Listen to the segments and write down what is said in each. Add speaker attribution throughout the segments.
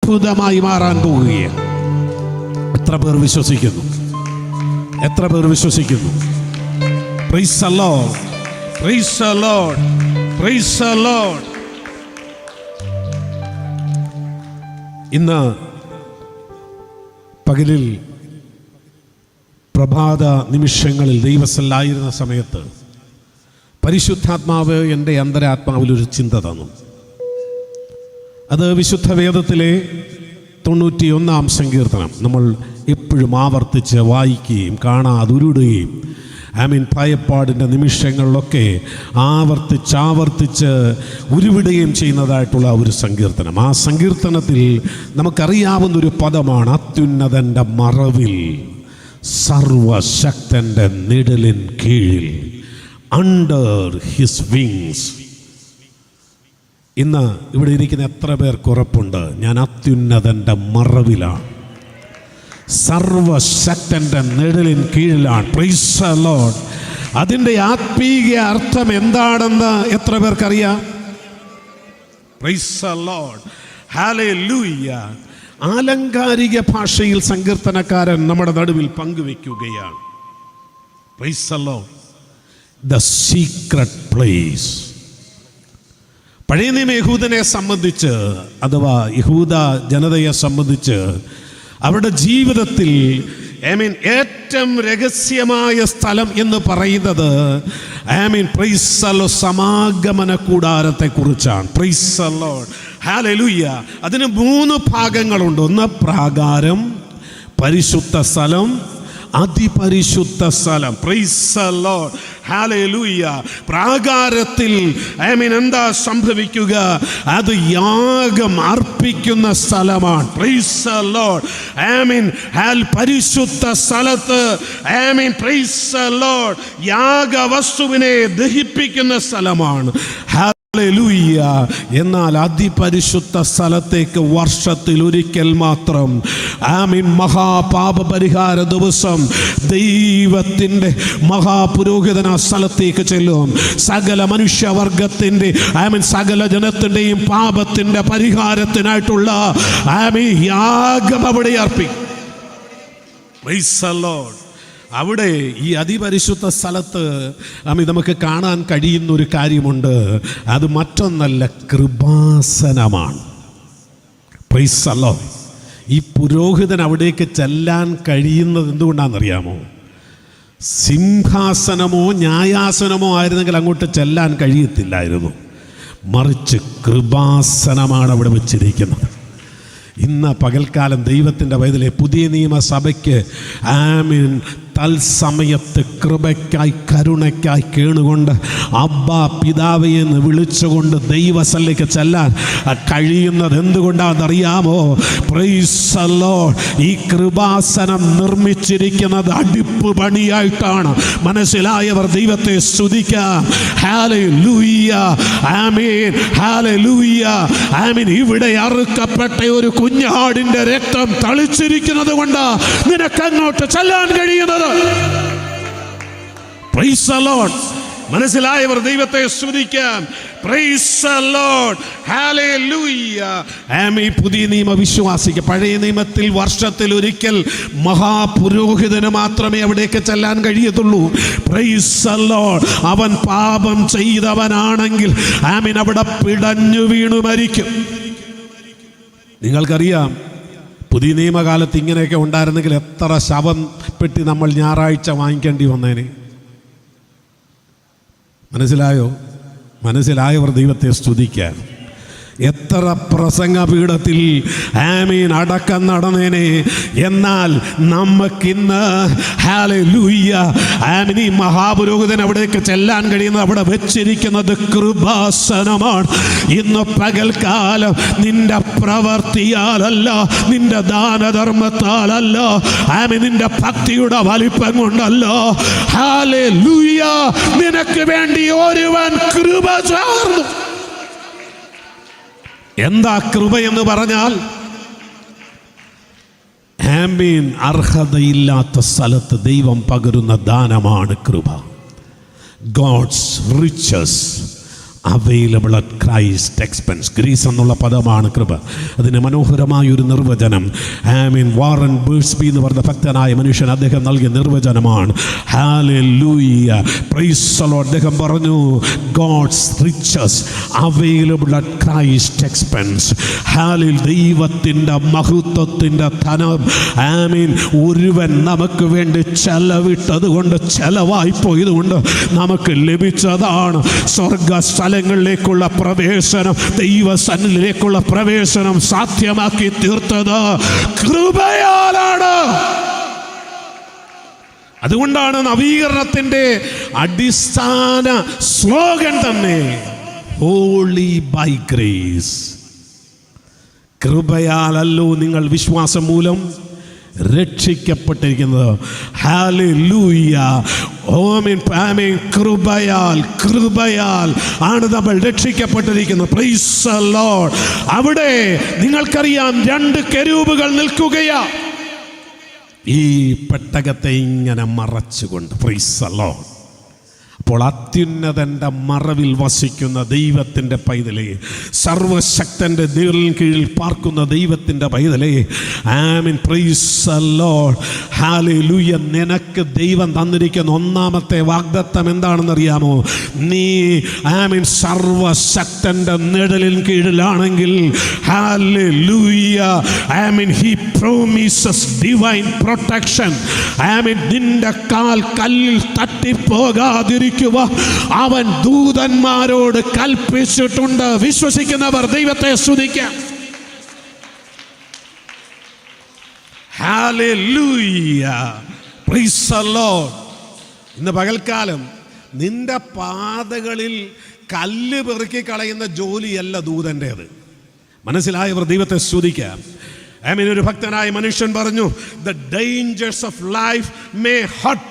Speaker 1: അത്ഭുതമായി മാറാൻ പോവുകയാണ്. എത്ര പേർ വിശ്വസിക്കുന്നു? എത്ര പേർ വിശ്വസിക്കുന്നു? Price the lord, praise the lord, praise the Lord. ഇന്ന് പകലിൽ പ്രഭാത നിമിഷങ്ങളിൽ ദൈവസല്ലായിരുന്ന സമയത്ത് പരിശുദ്ധാത്മാവ് എൻ്റെ അന്തരാത്മാവിലൊരു ചിന്ത തന്നു. അത് വിശുദ്ധ വേദത്തിലെ 91-ാം സങ്കീർത്തനം നമ്മൾ എപ്പോഴും ആവർത്തിച്ച് വായിക്കുകയും കാണാതുരുടുകയും ഭയപ്പാടിൻ്റെ നിമിഷങ്ങളിലൊക്കെ ആവർത്തിച്ച് ഉരുവിടുകയും ചെയ്യുന്നതായിട്ടുള്ള ഒരു സങ്കീർത്തനം. ആ സങ്കീർത്തനത്തിൽ നമുക്കറിയാവുന്നൊരു പദമാണ് അത്യുന്നതൻ്റെ മറവിൽ, സർവശക്തൻ്റെ നിഴലിൻ കീഴിൽ, അണ്ടർ ഹിസ് വിങ്സ്. ഇന്ന് ഇവിടെ ഇരിക്കുന്ന എത്ര പേർക്ക് ഉറപ്പുണ്ട് ഞാൻ അത്യുന്നതൻ്റെ മറവിലാണ്, സർവശക്തൻ്റെ നിഴലിൻ കീഴിലാണ്? Praise the lord. അതിൻ്റെ ആത്മീയ അർത്ഥം എന്താണെന്ന് എത്ര പേർക്കറിയാം? പ്രൈസ് ദി ലോർഡ്, ഹല്ലേലൂയ. ആലങ്കാരിക ഭാഷയിൽ സങ്കീർത്തനക്കാരൻ നമ്മുടെ നടുവിൽ പങ്കുവെക്കുകയാണ്. Praise the lord. The secret place. പഴയ നിയമ യഹൂദനെ സംബന്ധിച്ച്, അഥവാ യഹൂദ ജനതയെ സംബന്ധിച്ച് അവരുടെ ജീവിതത്തിൽ ഏറ്റവും രഹസ്യമായ സ്ഥലം എന്ന് പറയുന്നത് പ്രൈസ് ദി ലോർഡ്, സമാഗമന കൂടാരത്തെ കുറിച്ചാണ്. പ്രൈസ് ദി ലോർഡ്, ഹല്ലേലൂയ. അതിന് 3 ഭാഗങ്ങളുണ്ട്. ഒന്ന് പ്രാകാരം, പരിശുദ്ധ സ്ഥലം, അതിപരിശുദ്ധ സ്ഥലം. പ്രൈസ് ദി ലോർഡ്, ഹല്ലേലൂയ. പ്രാകാരത്തിൽ എന്താ സംഭവിക്കുക? അത് യാഗം അർപ്പിക്കുന്ന സ്ഥലമാണ്. Praise the lord. പരിശുദ്ധ സ്ഥലത്ത് പ്രൈസ് ദി ലോർഡ് യാഗവസ്തുവിനെ ദഹിപ്പിക്കുന്ന സ്ഥലമാണ്. ഹല്ലേലൂയ. എന്നാൽ അതിപരിശുദ്ധ സ്ഥലത്തേക്ക് വർഷത്തിൽ ഒരിക്കൽ മാത്രം മഹാപാപപരിഹാര ദിവസം ദൈവത്തിൻ്റെ മഹാപുരോഹിതൻ ആ സ്ഥലത്തേക്ക് ചെല്ലും. സകല മനുഷ്യവർഗത്തിൻ്റെ സകല ജനത്തിൻ്റെയും പാപത്തിൻ്റെ പരിഹാരത്തിനായിട്ടുള്ള യാഗം അവിടെ അർപ്പിക്കും. Price the Lord. അവിടെ ഈ അതിപരിശുദ്ധ സ്ഥലത്ത് നമുക്ക് കാണാൻ കഴിയുന്ന ഒരു കാര്യമുണ്ട്. അത് മറ്റൊന്നല്ല, കൃപാസനമാണ്. Praise the lord. ഈ പുരോഹിതൻ അവിടേക്ക് ചെല്ലാൻ കഴിയുന്നത് എന്തുകൊണ്ടാണെന്നറിയാമോ? സിംഹാസനമോ ന്യായാസനമോ ആയിരുന്നെങ്കിൽ അങ്ങോട്ട് ചെല്ലാൻ കഴിയത്തില്ലായിരുന്നു. മറിച്ച് കൃപാസനമാണ് അവിടെ വെച്ചിരിക്കുന്നത്. ഇന്ന് പകൽക്കാലം ദൈവത്തിൻ്റെ വയതിലെ പുതിയ നിയമസഭയ്ക്ക് തൽസമയത്ത് കൃപയ്ക്കായി കരുണയ്ക്കായി കേണുകൊണ്ട് അബ്ബാ പിതാവേ എന്ന് വിളിച്ചുകൊണ്ട് ദൈവസന്നിധിക്ക് ചെല്ലാൻ കഴിയുന്നത് എന്തുകൊണ്ടാണെന്നറിയാമോ? Price the lord. ഈ കൃപാസനം നിർമ്മിച്ചിരിക്കുന്നത് അടിപ്പ് പണിയായിട്ടാണ്. മനസ്സിലായവർ ദൈവത്തെ സ്തുതിക്കാം. ഹല്ലേലൂയ, ആമേൻ, ഹല്ലേലൂയ, ആമേൻ. ഇവിടെ അറുക്കപ്പെട്ട ഒരു കുഞ്ഞാടിൻ്റെ രക്തം തളിച്ചിരിക്കുന്നത് കൊണ്ട് നിനക്കങ്ങോട്ട് ചെല്ലാൻ കഴിയുന്നത്. Price the lord. മനസ്സിലായവർ ദൈവത്തെ സ്തുതിക്കാം. പ്രൈസ് ദി ലോർഡ്, ഹല്ലേലൂയ. ഈ പുതിയ നിയമ വിശ്വാസിക്ക് പഴയ നിയമത്തിൽ വർഷത്തിൽ ഒരിക്കൽ മഹാപുരോഹിതന് മാത്രമേ അവിടേക്ക് ചെല്ലാൻ കഴിയത്തുള്ളൂ. Praise the lord. അവൻ പാപം ചെയ്തവനാണെങ്കിൽ അവിടെ പിടഞ്ഞു വീണു മരിക്കും. നിങ്ങൾക്കറിയാം, പുതിയ നിയമകാലത്ത് ഇങ്ങനെയൊക്കെ ഉണ്ടായിരുന്നെങ്കിൽ എത്ര ശവം പെട്ടി നമ്മൾ ഞായറാഴ്ച വാങ്ങിക്കേണ്ടി വന്നേനെ. മനസ്സിലായോ? മനസ്സിലായവർ ദൈവത്തെ സ്തുതിക്കാൻ. എത്ര പ്രസംഗപീഠത്തിൽ അടക്കം നടന്നേനെ. എന്നാൽ നമുക്കിന്ന് ഹല്ലേലൂയ ഈ മഹാപുരോഹിതൻ അവിടേക്ക് ചെല്ലാൻ കഴിയുന്നത് അവിടെ വെച്ചിരിക്കുന്നത് കൃപാസനമാണ്. ഇന്ന് പകൽക്കാലം നിന്റെ പ്രവർത്തിയാലല്ല, നിന്റെ ദാനധർമ്മത്താലല്ല, നിന്റെ ഭക്തിയുടെ വലിപ്പം കൊണ്ടല്ല. ഹല്ലേലൂയ. നിനക്ക് വേണ്ടി ഒരുവൻ കൃപ ചാർന്നു. എന്താ കൃപ എന്ന് പറഞ്ഞാൽ? അർഹതയില്ലാത്ത സ്ഥലത്ത് ദൈവം പകരുന്ന ദാനമാണ് കൃപ. God's riches available at Christ expense. Grace എന്നുള്ള പദമാണ് കൃപ. അതിന് മനോഹരമായൊരു നിർവചനം വാറൻ ബേഴ്സ്ബി എന്ന് പറഞ്ഞ ഭക്തനായ മനുഷ്യൻ അദ്ദേഹം നൽകിയ നിർവചനമാണ്. Hallelujah, praise the Lord. അദ്ദേഹം പറഞ്ഞു, God's riches available at Christ expense. ദൈവത്തിൻ്റെ മഹത്വത്തിൻ്റെ ധനം ഒരുവൻ നമുക്ക് വേണ്ടി ചെലവിട്ടത് കൊണ്ട്, ചെലവായി പോയതുകൊണ്ട് നമുക്ക് ലഭിച്ചതാണ്. സ്വർഗ സ്ഥലങ്ങളിലേക്കുള്ള പ്രവേശനം, ദൈവസന്നിധിയിലേക്കുള്ള പ്രവേശനം സാധ്യമാക്കി തീർത്തത് കൃപയാലാണ്. അതുകൊണ്ടാണ് നവീകരണത്തിന്റെ അടിസ്ഥാന സ്ലോഗൻ തന്നെ ഹോളി ബൈ ഗ്രേസ്. കൃപയാലല്ലോ നിങ്ങൾ വിശ്വാസം മൂലം രക്ഷിക്കപ്പെട്ടിരിക്കുന്നത്. ഹല്ലേലൂയ, ആമേൻ. കൃപയാൽ ആണ് നമ്മൾ രക്ഷിക്കപ്പെട്ടിരിക്കുന്നത്. Price the Lord. അവിടെ നിങ്ങൾക്കറിയാം 2 കെരൂബുകൾ നിൽക്കുകയാ ഈ പെട്ടകത്തെ ഇങ്ങനെ മറച്ചുകൊണ്ട്. Price the Lord. അപ്പോൾ അത്യുന്നതൻ്റെ മറവിൽ വസിക്കുന്ന ദൈവത്തിൻ്റെ പൈതലേ, സർവശക്തൻ്റെ നിഴലിൻ കീഴിൽ പാർക്കുന്ന ദൈവത്തിൻ്റെ പൈതലേ, ആമേൻ. Praise the lord. ഹല്ലേലൂയ. നിനക്ക് ദൈവം തന്നിരിക്കുന്ന ഒന്നാമത്തെ വാഗ്ദത്തം എന്താണെന്നറിയാമോ? നീ ആമേൻ സർവശക്തൻ്റെ നിഴലിൻ കീഴിലാണെങ്കിൽ, ഹല്ലേലൂയ, ആമേൻ, ഹി പ്രോമിസസ് ഡിവൈൻ പ്രൊട്ടക്ഷൻ. ആമേൻ. നിന്റെ കാൽ കല്ലിൽ തട്ടിപ്പോകാതിരിക്കും അവൻ ദൂതന്മാരോട് കൽപ്പിച്ചിട്ടുണ്ട്. വിശ്വസിക്കുന്നവർ ദൈവത്തെ സ്തുതിക്കാം. Hallelujah, praise the Lord. ഇന്ന് പകൽക്കാലം നിന്റെ പാതകളിൽ കല്ല് പെറുക്കി കളയുന്ന ജോലിയല്ല ദൂതൻ്റേത്. മനസ്സിലായവർ ദൈവത്തെ സ്തുതിക്കാം. ഒരു ഭക്തനായ മനുഷ്യൻ പറഞ്ഞു, the dangers of life may hurt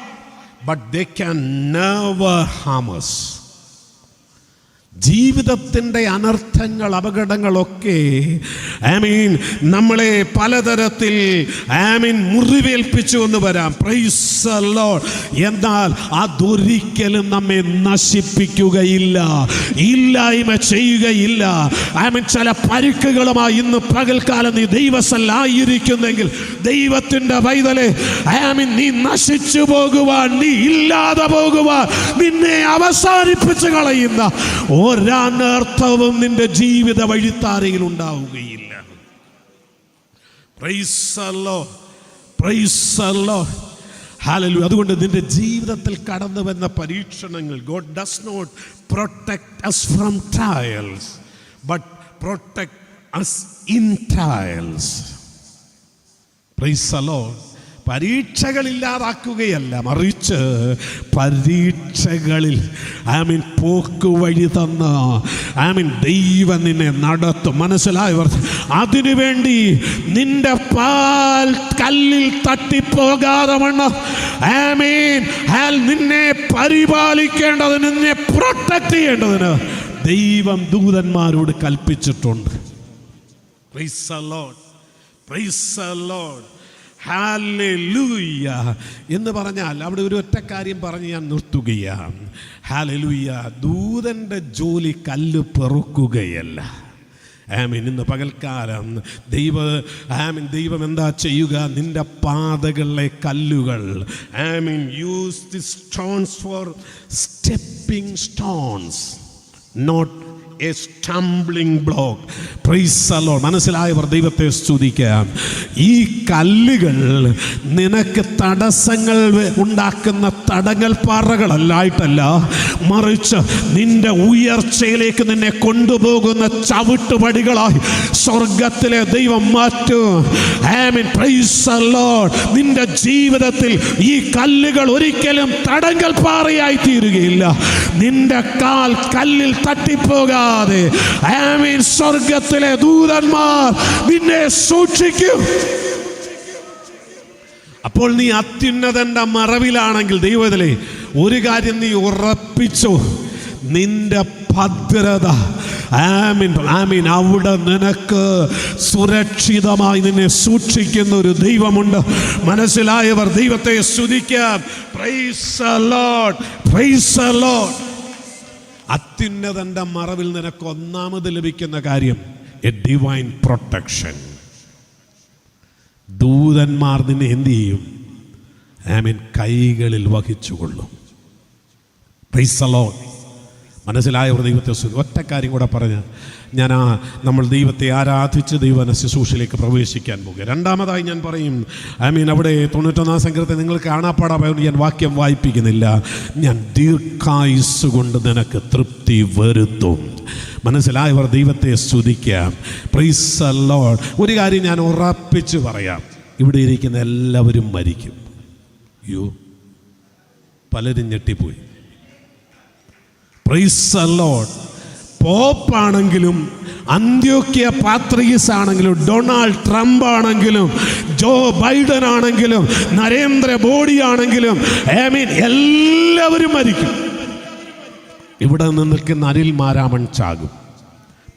Speaker 1: but they can never harm us. ജീവിതത്തിൻ്റെ അനർത്ഥങ്ങൾ, അപകടങ്ങളൊക്കെ നമ്മളെ പലതരത്തിൽ മുറിവേൽപ്പിച്ചു എന്ന് വരാം. Price the Lord. എന്നാൽ അതൊരിക്കലും നമ്മെ നശിപ്പിക്കുകയില്ല, ഇല്ലായ്മ ചെയ്യുകയില്ല. ചില പരിക്കുകളുമായി ഇന്ന് പകൽക്കാലം നീ ദൈവസല്ലായിരിക്കുന്നെങ്കിൽ, ദൈവത്തിൻ്റെ പൈതലേ, നീ നശിച്ചു പോകുവാൻ, നീ ഇല്ലാതെ പോകുവാൻ, നിന്നെ അവസാനിപ്പിച്ച് കളയുന്ന ഒരനർത്ഥവും നിന്റെ ജീവിത വഴിത്താരയിൽ ഉണ്ടാവുകയില്ല. Praise the lord, praise the lord, ഹല്ലേലൂയ. അതുകൊണ്ട് നിന്റെ ജീവിതത്തിൽ കടന്നു വന്ന പരീക്ഷണങ്ങൾ, god does not protect us from trials but protect us in trials. Praise the lord. പരീക്ഷകളില്ലാതാക്കുകയല്ല, മറിച്ച് പരീക്ഷകളിൽ പോക്കുവഴി തന്ന ദൈവം നിന്നെ നടത്തും. മനസ്സിലായവർ? അതിനുവേണ്ടി നിന്റെ പാൽ കല്ലിൽ തട്ടിപ്പോകാതെ വണ്ണം നിന്നെ പരിപാലിക്കേണ്ടതിന്, നിന്നെ പ്രൊട്ടക്ട് ചെയ്യേണ്ടതിന് ദൈവം ദൂതന്മാരോട് കൽപ്പിച്ചിട്ടുണ്ട്. Praise the lord, praise the lord. ഹല്ലേലൂയ എന്ന് പറഞ്ഞാൽ അവിടെ ഒരു ഒറ്റ കാര്യം പറഞ്ഞ് ഞാൻ നിർത്തുകയാണ്. ഹല്ലേലൂയ. ദൂതൻ്റെ ജോലി കല്ല് പെറുക്കുകയല്ല. ഇന്ന് പകൽക്കാലം ദൈവം എന്താ ചെയ്യുക? നിന്റെ പാതകളിലെ കല്ലുകൾ use the stones for stepping stones, not a stumbling block. Praise the Lord. മനസ്സിലായവർ ദൈവത്തെ സ്തുതിക്കാം. ഈ കല്ലുകൾ നിനക്ക് തടസ്സങ്ങൾ ഉണ്ടാക്കുന്ന തടങ്ങൽ പാറകളല്ലായിട്ടല്ല, മറിച്ച് നിന്റെ ഉയർച്ചയിലേക്ക് നിന്നെ കൊണ്ടുപോകുന്ന ചവിട്ടുപടികളായി സ്വർഗത്തിലെ ദൈവം മാറ്റും. ആമേൻ. Praise the lord. നിന്റെ ജീവിതത്തിൽ ഈ കല്ലുകൾ ഒരിക്കലും തടങ്കൽ പാറയായി തീരുകയില്ല. നിന്റെ കാൽ കല്ലിൽ തട്ടിപ്പോകാതെ സ്വർഗത്തിലെ ദൂതന്മാർ നിന്നെ സൂക്ഷിക്കും. അപ്പോൾ നീ അത്യുന്നതന്റെ മറവിലാണെങ്കിൽ, ദൈവത്തിലെ ഒരു കാര്യം നീ ഉറപ്പിച്ചു, നിന്റെ ഭദ്രത അവിടെ നിനക്ക് സുരക്ഷിതമായി നിന്നെ സൂക്ഷിക്കുന്ന ഒരു ദൈവമുണ്ട്. മനസ്സിലായവർ ദൈവത്തെ സ്തുതിക്കാം. Praise the lord, praise the lord. അത്യുന്നതന്റെ മറവിൽ നിനക്ക് ഒന്നാമത് ലഭിക്കുന്ന കാര്യം എ ഡിവൈൻ പ്രൊട്ടക്ഷൻ. ദൂതന്മാർ നിന്നെ എന്ത് ചെയ്യും? കൈകളിൽ വഹിച്ചുകൊള്ളും. Praise the lord. മനസ്സിലായവർ ദൈവത്തെ ഒറ്റ കാര്യം കൂടെ പറഞ്ഞ് നമ്മൾ ദൈവത്തെ ആരാധിച്ച് ദൈവ ശുശ്രൂഷയിലേക്ക് പ്രവേശിക്കാൻ പോകുക. രണ്ടാമതായി ഞാൻ പറയും, അവിടെ 91 സംഘത്തെ നിങ്ങൾ കാണാപ്പാടായതുകൊണ്ട് ഞാൻ വാക്യം വായിപ്പിക്കുന്നില്ല. ഞാൻ ദീർഘായുസ് കൊണ്ട് നിനക്ക് തൃപ്തി വരുത്തും. മനസ്സിലായവർ ദൈവത്തെ സ്തുതിക്കാം. Praise the Lord. ഒരു കാര്യം ഞാൻ ഉറപ്പിച്ച് പറയാം, ഇവിടെ ഇരിക്കുന്ന എല്ലാവരും മരിക്കും. പലരും ഞെട്ടിപ്പോയി. Praise the lord. പോപ്പാണെങ്കിലും, അന്ത്യോക്യ പാത്രിയസ് ആണെങ്കിലും, ഡൊണാൾഡ് ട്രംപ് ആണെങ്കിലും, ജോ ബൈഡൻ ആണെങ്കിലും, നരേന്ദ്ര മോദി ആണെങ്കിലും, എല്ലാവരും മരിക്കും. ഇവിടെ നിന്ന് നിൽക്കുന്ന അനിൽ മാരാമൺ ചാകും.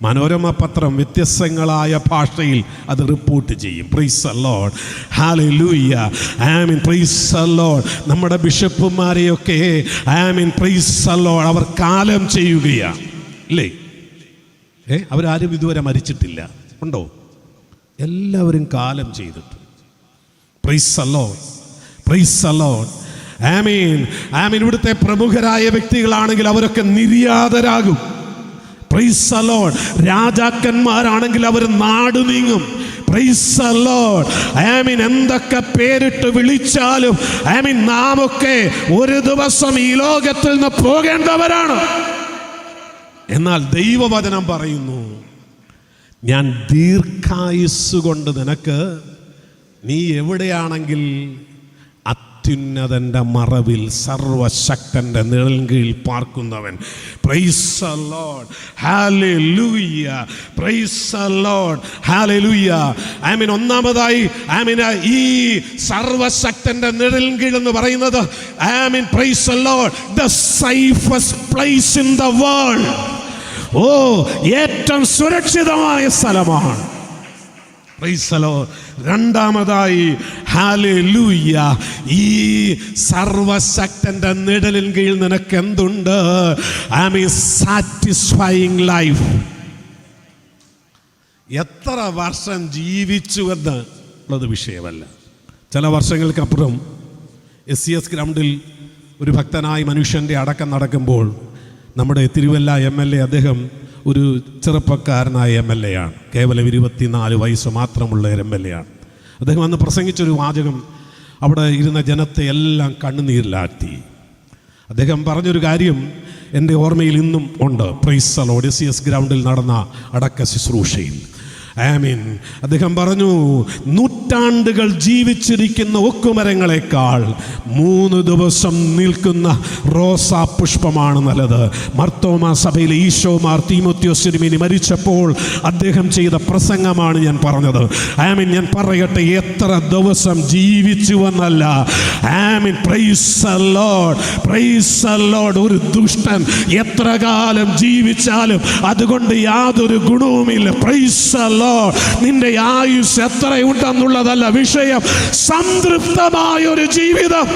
Speaker 1: മനോരമ പത്രം വ്യത്യസ്തങ്ങളായ ഭാഷയിൽ അത് റിപ്പോർട്ട് ചെയ്യും. Price the lord. ഹല്ലേലൂയ. Praise the Lord. നമ്മുടെ ബിഷപ്പുമാരെയൊക്കെ പ്രൈസ് ദി ലോർഡ് അവർ കാലം ചെയ്യുകയാണ്, ഇല്ലേ? അവരാരും ഇതുവരെ മരിച്ചിട്ടില്ല. ഉണ്ടോ? എല്ലാവരും കാലം ചെയ്തിട്ട്. Praise the lord. Praise the lord. ഇവിടുത്തെ പ്രമുഖരായ വ്യക്തികളാണെങ്കിൽ അവരൊക്കെ നിര്യാതരാകും. Praise the lord. രാജാക്കന്മാരാണെങ്കിൽ അവർ നാട് നീങ്ങും. Praise the lord. എന്തൊക്കെ പേരിട്ട് വിളിച്ചാലും നാമൊക്കെ ഒരു ദിവസം ഈ ലോകത്തിൽ നിന്ന് പോകേണ്ടവരാണ്. എന്നാൽ ദൈവവചനം പറയുന്നു, ഞാൻ ദീർഘായുസ് കൊണ്ട് നിനക്ക്, നീ എവിടെയാണെങ്കിൽ അത്യുന്നതന്റെ മറവിൽ സർവശക്തന്റെ നിഴൽ കീഴിൽ പാർക്കുന്നവൻ. Praise the lord. ഹല്ലേലൂയ. Praise the lord. ഹല്ലേലൂയ. ഒന്നാമതായി ഈ സർവശക്തന്റെ നിഴൽ കീഴിൽ എന്ന് പറയുന്നത് praise the lord, the safest place in the world. ഏറ്റവും സുരക്ഷിതമായ സ്ഥലമാണ്. Praise the lord. രണ്ടാമതായി ഹല്ലേലൂയ, ഈ സർവശക്തന്റെ നിഴലിൻ കീഴിൽ നിനക്ക് എന്തുണ്ട്? Satisfying life. എത്ര വർഷം ജീവിച്ചു എന്ന് ഉള്ളത് വിഷയമല്ല. ചില വർഷങ്ങൾക്കപ്പുറം SCS ഗ്രൗണ്ടിൽ ഒരു ഭക്തനായ മനുഷ്യൻ്റെ അടക്കം നടക്കുമ്പോൾ നമ്മുടെ തിരുവല്ല MLA, അദ്ദേഹം ഒരു ചെറുപ്പക്കാരനായ MLA ആണ്. കേവലം 24 വയസ്സ് മാത്രമുള്ള ഒരു MLA ആണ്. അദ്ദേഹം അന്ന് പ്രസംഗിച്ചൊരു വാചകം അവിടെ ഇരുന്ന ജനത്തെ എല്ലാം കണ്ണുനീരിലാഴ്ത്തി. അദ്ദേഹം പറഞ്ഞൊരു കാര്യം എൻ്റെ ഓർമ്മയിൽ ഇന്നും ഉണ്ട്. Price the Lord. SCS ഗ്രൗണ്ടിൽ നടന്ന അടക്ക ശുശ്രൂഷയിൽ അദ്ദേഹം പറഞ്ഞു, നൂറ്റാണ്ടുകൾ ജീവിച്ചിരിക്കുന്ന ഒക്കുമരങ്ങളെക്കാൾ 3 ദിവസം നിൽക്കുന്ന റോസാ പുഷ്പമാണ് നല്ലത്. മർത്തോമാ സഭയിലെ ഈശോമാർ തീമോത്തിയോസ് തിരുമേനി മരിച്ചപ്പോൾ അദ്ദേഹം ചെയ്ത പ്രസംഗമാണ് ഞാൻ പറഞ്ഞത്. ഞാൻ പറയട്ടെ, എത്ര ദിവസം ജീവിച്ചു എന്നല്ല. Price the lord. Praise the Lord. ഒരു ദുഷ്ടൻ എത്ര കാലം ജീവിച്ചാലും അതുകൊണ്ട് യാതൊരു ഗുണവുമില്ല. Price the lord. നിന്റെ ആയുസ് എത്രയുണ്ടെന്നുള്ളതല്ല വിഷയം, സംതൃപ്തമായ ഒരു ജീവിതം.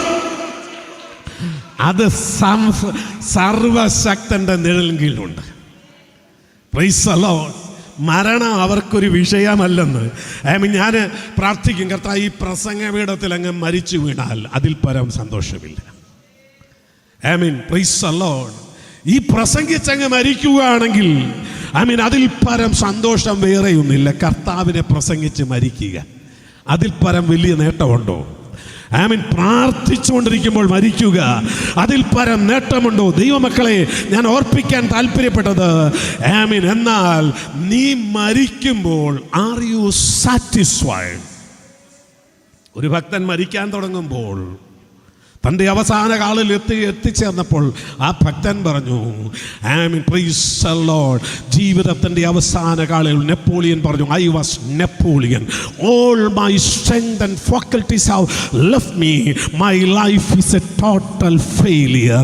Speaker 1: അത് സർവശക്തന്റെ നിഴലിൻ കീഴിലുണ്ട്. Praise the lord. മരണം അവർക്കൊരു വിഷയമല്ലെന്ന് ഞാൻ പ്രാർത്ഥിക്കും. കർത്താവേ, ഈ പ്രസംഗപീഠത്തിൽ അങ്ങ് മരിച്ചു വീണാൽ അതിൽ പരം സന്തോഷമില്ല. Praise the lord. ഈ പ്രസംഗിച്ചങ്ങ് മരിക്കുകയാണെങ്കിൽ അതിൽ പരം സന്തോഷം വേറെയൊന്നുമില്ല. കർത്താവിനെ പ്രസംഗിച്ച് മരിക്കുക, അതിൽ പരം വലിയ നേട്ടമുണ്ടോ? പ്രാർത്ഥിച്ചുകൊണ്ടിരിക്കുമ്പോൾ മരിക്കുക, അതിൽ പരം നേട്ടമുണ്ടോ? ദൈവമക്കളെ, ഞാൻ ഓർപ്പിക്കാൻ താല്പര്യപ്പെട്ടത്, എന്നാൽ നീ മരിക്കുമ്പോൾ ആർ യു സാറ്റിസ്ഫൈഡ്? ഒരു ഭക്തൻ മരിക്കാൻ തുടങ്ങുമ്പോൾ, തൻ്റെ അവസാന കാലിൽ എത്തിച്ചേർന്നപ്പോൾ ആ ഭക്തൻ പറഞ്ഞു, പ്രൈസ് ദി ലോർഡ്. ജീവിതത്തിൻ്റെ അവസാന കാലിൽ നെപ്പോളിയൻ പറഞ്ഞു, I was Napoleon. All my strength and faculties have left me. My life is A total failure.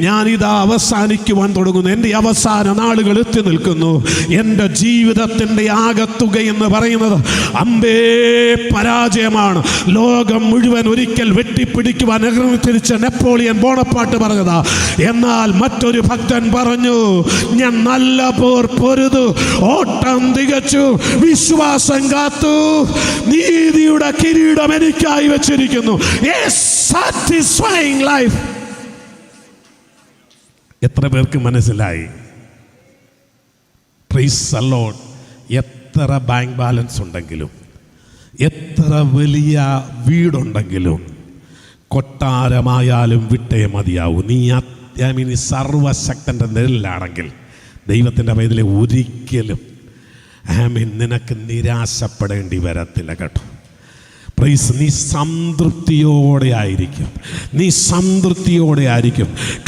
Speaker 1: ഞാനിതാ അവസാനിക്കുവാൻ തുടങ്ങുന്നു. എൻ്റെ അവസാന നാളുകൾ എത്തി നിൽക്കുന്നു. എൻ്റെ ജീവിതത്തിൻ്റെ ആകത്തുക എന്ന് പറയുന്നത് അമ്പേ പരാജയമാണ്. ലോകം മുഴുവൻ ഒരിക്കൽ വെട്ടിപ്പിടി പിടിക്കുവാൻ തിരിച്ച് നെപ്പോളിയൻ ബോണപ്പാട്ട് പറഞ്ഞതാ. എന്നാൽ മറ്റൊരു ഭക്തൻ പറഞ്ഞു, ഞാൻ നല്ല പോർ പൊരുതു, ഓട്ടം തികച്ചു, വിശ്വാസം കാത്തു, നീതിയുടെ കിരീടം എനിക്കായി വെച്ചിരിക്കുന്നു. Satisfying life. എത്ര പേർക്ക് മനസ്സിലായി? Price the Lord. എത്ര ബാങ്ക് ബാലൻസ് ഉണ്ടെങ്കിലും, എത്ര വലിയ വീടുണ്ടെങ്കിലും, കൊട്ടാരമായാലും വിട്ടേ മതിയാവൂ. നീ സർവശക്തൻ്റെ നിഴലിലാണെങ്കിൽ ദൈവത്തിൻ്റെ പൈതലെ ഒരിക്കലും നിനക്ക് നിരാശപ്പെടേണ്ടി വരത്തില്ല കേട്ടോ. പ്രൈസ്. നീ സംതൃപ്തിയോടെ ആയിരിക്കും.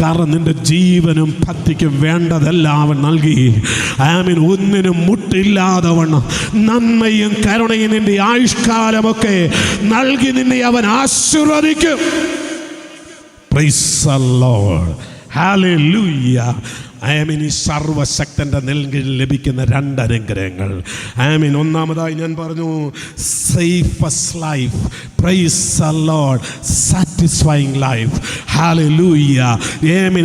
Speaker 1: കാരണം നിന്റെ ജീവനും ഭക്തിക്കും വേണ്ടതെല്ലാം അവൻ നൽകി. ഒന്നിനും മുട്ടില്ലാതെ വണ്ണം നന്മയും കരുണയും നിന്റെ ആയുഷ്കാലമൊക്കെ നൽകി നിന്നെ അവൻ ആശീർവദിക്കും. Praise the lord. ഹല്ലേലൂയ. ഈ സർവശക്തൻ്റെ നിൽകിൽ ലഭിക്കുന്ന 2 അനുഗ്രഹങ്ങൾ. ഒന്നാമതായി ഞാൻ പറഞ്ഞു, safest life. Praise the lord. Satisfying life. ഹല്ലേലൂയ.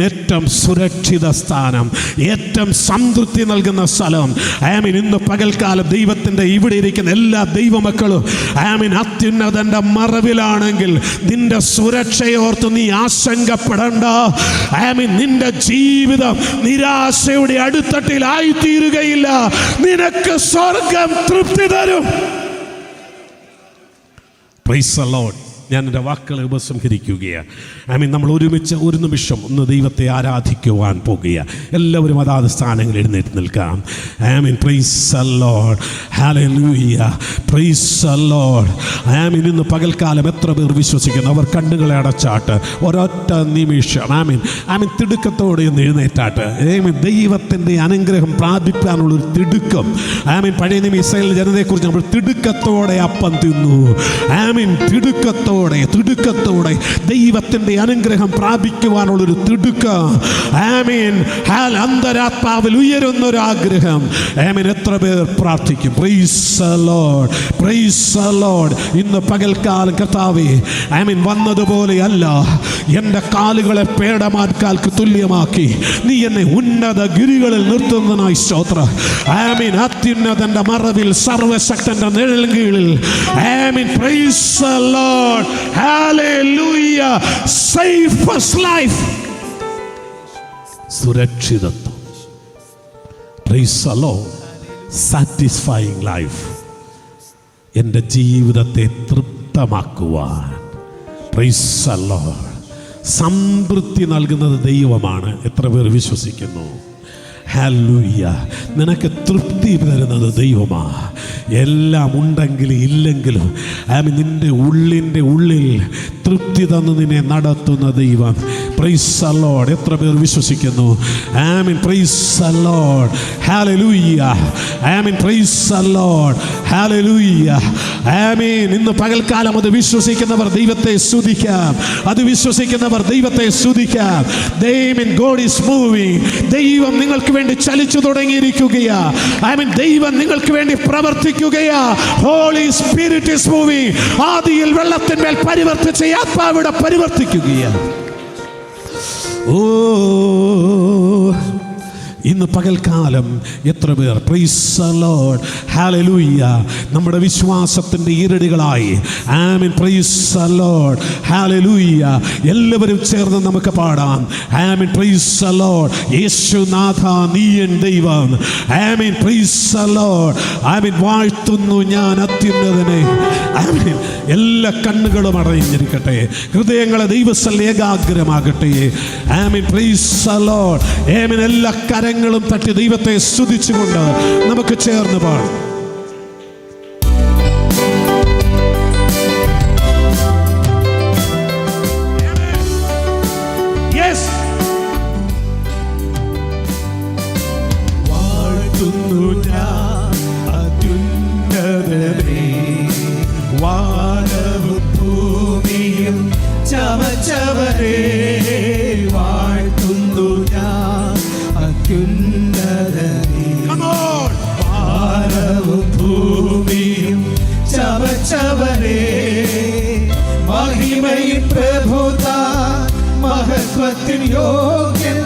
Speaker 1: ഏറ്റവും സുരക്ഷിത സ്ഥാനം, ഏറ്റവും സംതൃപ്തി നൽകുന്ന സ്ഥലം. ഇന്ന് പകൽക്കാലം ദൈവത്തിൻ്റെ ഇവിടെ ഇരിക്കുന്ന എല്ലാ ദൈവമക്കളും അത്യുന്നതൻ്റെ മറവിലാണെങ്കിൽ നിന്റെ സുരക്ഷയോർത്ത് നീ ആശങ്കപ്പെടണ്ട. നിന്റെ ജീവിതം നിരാശയുടെ അടിത്തട്ടിലായിത്തീരുകയില്ല. നിനക്ക് സ്വർഗം തൃപ്തി തരും. Price the Lord. ഞാൻ എൻ്റെ വാക്കുകളെ ഉപസംഹരിക്കുകയാണ്. നമ്മൾ ഒരുമിച്ച് ഒരു നിമിഷം ഒന്ന് ദൈവത്തെ ആരാധിക്കുവാൻ പോകുക. എല്ലാവരും അതാത് സ്ഥാനങ്ങളിൽ എഴുന്നേറ്റ് നിൽക്കാം. Price the lord. ഹല്ലേലൂയ. Praise the Lord. ഇന്ന് പകൽക്കാലം എത്ര പേർ വിശ്വസിക്കുന്നു? അവർ കണ്ണുകളെ അടച്ചാട്ട് ഒരൊറ്റ നിമിഷം തിടുക്കത്തോടെ ഒന്ന് എഴുന്നേറ്റാട്ട്. ദൈവത്തിൻ്റെ അനുഗ്രഹം പ്രാപിക്കാനുള്ളൊരു തിടുക്കം. പഴയ നിയമ ഇസ്രായേൽ ജനതയെക്കുറിച്ച് നമ്മൾ തിടുക്കത്തോടെ അപ്പം തിന്നു. തിടുക്കത്തോടെ ദൈവത്തിൻ്റെ അനുഗ്രഹം പ്രാപിക്കുവാനുള്ളൊരു തിടുക്കം. അന്തരാത്മാവിൽ ഉയരുന്നൊരാഗ്രഹം. എത്ര പേർ പ്രാർത്ഥിക്കും? Price the lord. Praise the Lord. ഇന്ന് പകൽക്കാലം കർത്താവേ, വന്നതുപോലെയല്ല, എൻ്റെ കാലുകളെ പേടമാൻകാൽക്ക് തുല്യമാക്കി നീ എന്നെ ഉന്നത ഗിരികളിൽ നിർത്തുന്നതിനായി സ്തോത്രം. അത്യുന്നതൻ്റെ മറവിൽ സർവശക്തൻ്റെ നിഴൽ കീഴിൽ. Price the Lord. Hallelujah. Safest life. സുരക്ഷിതത്വം. Praise the Lord. Satisfying life. എൻ്റെ ജീവിതത്തെ തൃപ്തമാക്കുവാൻ. Praise the Lord. സംതൃപ്തി നൽകുന്നത് ദൈവമാണ്. എത്ര പേർ വിശ്വസിക്കുന്നു? ഹല്ലേലൂയ. നിനക്ക് തൃപ്തി തരുന്നത് ദൈവമാ. എല്ലാം ഉണ്ടെങ്കിലും ഇല്ലെങ്കിലും നിന്റെ ഉള്ളിൽ തൃപ്തി തന്ന് നിന്നെ നടത്തുന്ന ദൈവം. Price the Lord. എത്ര പേർ വിശ്വസിക്കുന്നു? Price the lord. ഹല്ലേലൂയ. Praise the lord. ഹല്ലേലൂയ. ഇന്ന് പകൽക്കാലം അത് വിശ്വസിക്കുന്നവർ ദൈവത്തെ സ്തുതിക്കാം. അത് വിശ്വസിക്കുന്നവർ ദൈവത്തെ സ്തുതിക്കാം. God is moving. ദൈവം നിങ്ങൾക്ക് വേണ്ടി ചലിച്ചു തുടങ്ങിയിരിക്കുകയാ. ദൈവം നിങ്ങൾക്ക് വേണ്ടി പ്രവർത്തിക്കുകയാ. Holy spirit is moving. ആദിയിൽ വെള്ളത്തിന്മേൽ പരിവർത്തിച്ച ആത്മാവിടെ പരിവർത്തിക്കുകയാ. ഓ, ഇന്ന് പകൽക്കാലം എത്ര പേർ പ്രൈസ് ദി ലോർഡ് ഹല്ലേലൂയ നമ്മുടെ വിശ്വാസത്തിൻ്റെ ഈരടികളായി ആമേൻ പ്രൈസ് ദി ലോർഡ് ഹല്ലേലൂയ എല്ലാവരും ചേർന്ന് നമുക്ക് പാടാം ആമേൻ പ്രൈസ് ദി ലോർഡ് യേശുനാഥ നീ എൻ ദൈവം ആമേൻ പ്രൈസ് ദി ലോർഡ് ആമേൻ വാഴ്ത്തുന്നു ഞാൻ അത്യുന്നതനെ ആമേൻ എല്ലാ കണ്ണുകളും അടഞ്ഞിരിക്കട്ടെ ഹൃദയങ്ങളെ ദൈവത്തിൽ ഏകാഗ്രമാകട്ടെ ആമേൻ പ്രൈസ് ദി ലോർഡ് ആമേൻ എല്ലാ കരങ്ങളും തട്ടി ദൈവത്തെ സ്തുതിച്ചുകൊണ്ട് നമുക്ക് ചേർന്ന് പാടാം. വാഴ്ത്തുന്നു ഞാൻ അത്യുന്നതനെ വാനവും ഭൂമിയും ചമച്ചവരെ വാഴ്ത്തുന്നു ഞാൻ അത്യുന്നതനെ വാനവും ഭൂമിയും ചമച്ചവരെ മഹിമ
Speaker 2: മഹിമയിൽ പ്രഭുതാൻ മഹത്വത്തിൻ യോഗ്യൻ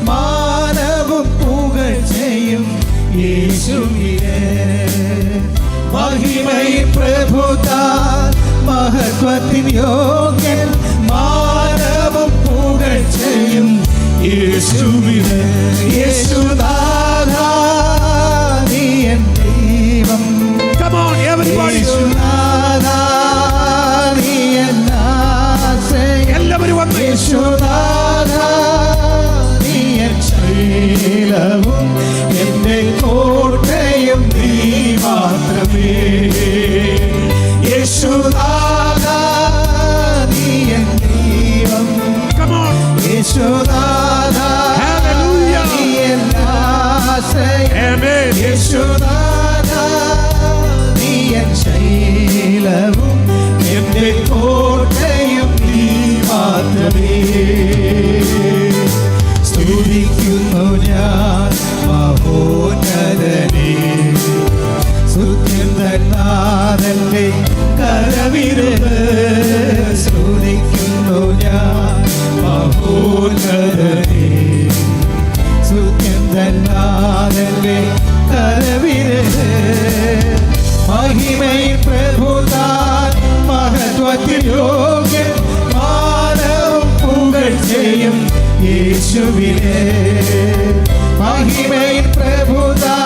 Speaker 2: മാനവും പുകഴ്ചയും യേശുവിനെ. മഹിമയിൽ പ്രഭുതാൻ മഹത്വത്തിൻ യോഗ്യൻ മാനവും പുകഴ്ചയും യേശുവിനെ. യേശുനാഥാ നീ എൻ ദൈവം.
Speaker 1: Come on, everybody.
Speaker 2: യേശുനാഥാ നീ എൻ ആശ്രയം.
Speaker 1: എല്ലാവരും വന്ന്
Speaker 2: യേശുനാഥാ നീ എൻ ശൈലവും എന്റെ കോട്ടയും നീ മാത്രമേ. യേശുനാഥാ നീ എൻ ദൈവം.
Speaker 1: Come on.
Speaker 2: യേശുനാഥാ
Speaker 1: Hallelujah.
Speaker 2: നീ എൻ ആശ്രയം.
Speaker 1: Amen.
Speaker 2: യേശുനാഥാ നീ എൻ ശൈലവും എന്റെ കോട്ടയും നീ മാത്രമേ. സ്തുതിക്കുന്നു ഞാൻ മഹോന്നതനെ, സ്തുത്യനാഥന്റെ കരവിരുത്. സ്തുതിക്കുന്നു ഞാൻ മഹോന്നതനെ, സ്തുത്യനാഥന്റെ കരവിരുത്. മഹിമയിൽ പ്രഭുതാൻ മഹത്വത്തിൽ യോഗ്യൻ മാനവും പുകഴ്ചയും യേശുവിനെ. മഹിമയിൽ പ്രഭുതാൻ